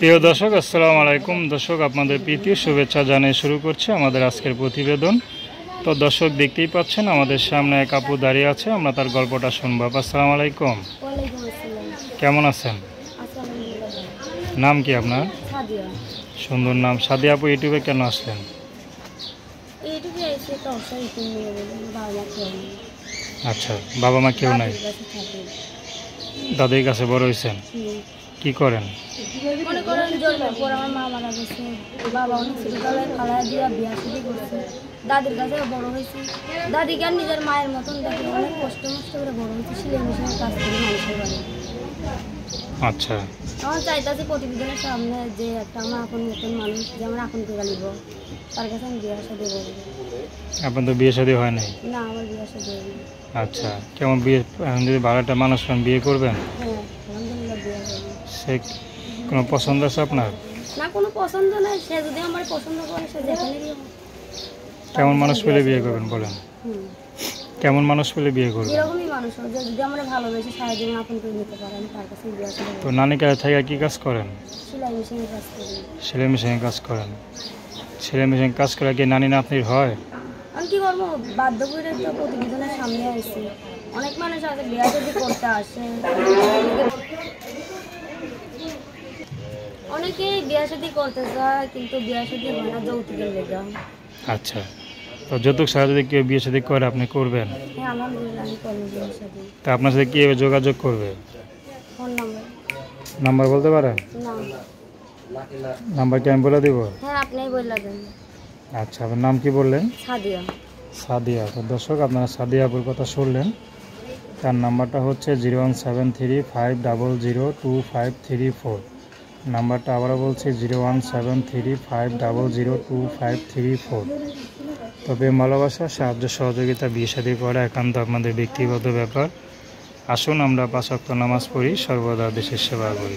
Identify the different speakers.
Speaker 1: প্রিয় দর্শক, আসসালামু আলাইকুম। দর্শক, আপনাদের প্রীতি শুভেচ্ছা জানিয়ে শুরু করছে আমাদের আজকের প্রতিবেদন। তো দর্শক, দেখতেই পাচ্ছেন আমাদের সামনে এক আপু দাঁড়িয়ে আছে, আমরা তার গল্পটা শুনবো। আসসালামু আলাইকুম, কেমন আছেন? নাম কি আপনার? সুন্দর নাম, সাদিয়া আপু। ইউটিউবে কেন আসলেন? আচ্ছা, বাবা মা কেউ নাই? দাদির কাছে বড় হয়েছেন? কি করেন?
Speaker 2: মনে করেন জন্মের পর আমার মা মারা গেছে, বাবা অনেক ছোটবেলায় খালা দিয়া বিয়া শুরু করছে, দাদির কাছে বড় হয়েছি। দাদিকে আর নিজের মায়ের মতন দেখে, অনেক কষ্ট মষ্ট করে বড় হয়েছি, সিলাই মেশিনের কাজ করে মানুষের বাড়ি।
Speaker 1: আচ্ছা,
Speaker 2: আমার চাইতেছে প্রতিবেদনের সামনে যে একটা আমার আপন মতন মানুষ, যে আমার আপন করে নিব, তার কাছে আমি বিয়ে শাদী বলবো।
Speaker 1: আপনার তো বিয়ে শাদী হয় নাই?
Speaker 2: না, আমার বিয়ে শাদী হয়নি।
Speaker 1: আচ্ছা, কেমন বিয়ে? এখন যদি ভাড়াটা মানুষ পান, বিয়ে করবেন?
Speaker 2: হ্যাঁ, আলহামদুলিল্লাহ বিয়ে হয়নি।
Speaker 1: সে কোনো পছন্দ আছে আপনার?
Speaker 2: না, কোনো পছন্দ নাই। সে যদি আমার পছন্দ করে, সে যেখানে বিয়ে হোক।
Speaker 1: কেমন মানুষ পেলে বিয়ে করবেন বলেন? কেমন মানুষ পেলে বিয়ে করবেন?
Speaker 2: এরকমই মানুষ যে যদি আমরা ভালোবেসে সারা জীবন আপন করে নিতে পারি, আমি তার কাছে বিয়ে করব।
Speaker 1: তো নানি কাছে থেকে কি কাজ করেন?
Speaker 2: সেলাই মেশিনের কাজ করি।
Speaker 1: সেলাই মেশিনে কাজ করেন? সেলাই মেশিনে কাজ করে কি নানি নাতনির হয়?
Speaker 2: আমি কি করবো, বাধ্য করে তো প্রতিবেদনের সামনে আসছি। অনেক মানুষ আছে বিয়ে যদি করতে আসে, অনেকেই বিয়ে শাদী করতে চায়, কিন্তু বিয়ে শাদী হয় না যৌতুকের লেগে।
Speaker 1: আচ্ছা, তো যৌতুক ছাড়া যদি কেউ বিয়ে শাদী করে, আপনি করবেন?
Speaker 2: হ্যাঁ, আলহামদুলিল্লাহ আমি করবো বিয়ে শাদী।
Speaker 1: তা আপনার সাথে কি যোগাযোগ করবে?
Speaker 2: Phone number?
Speaker 1: নাম্বার বলতে পারেন?
Speaker 2: না।
Speaker 1: নাম্বার কি আমি বলে দেবো?
Speaker 2: হ্যাঁ, আপনিই বললে দেন।
Speaker 1: আচ্ছা, আপনার নাম কি বললেন?
Speaker 2: সাদিয়া।
Speaker 1: সাদিয়া। তো দর্শক, আপনারা সাদিয়া আপুর কথা শুনলেন। তার নাম্বারটা হচ্ছে 01735002534। নাম্বারটা আবারও বলছি, 01735002534। তবে ভালোবাসা, সাহায্য সহযোগিতা, বিয়ে শাদী করা একান্ত আপনাদের ব্যক্তিগত ব্যাপার। আসুন আমরা 5 ওয়াক্ত নামাজ পড়ি, সর্বদা দেশের সেবা করি।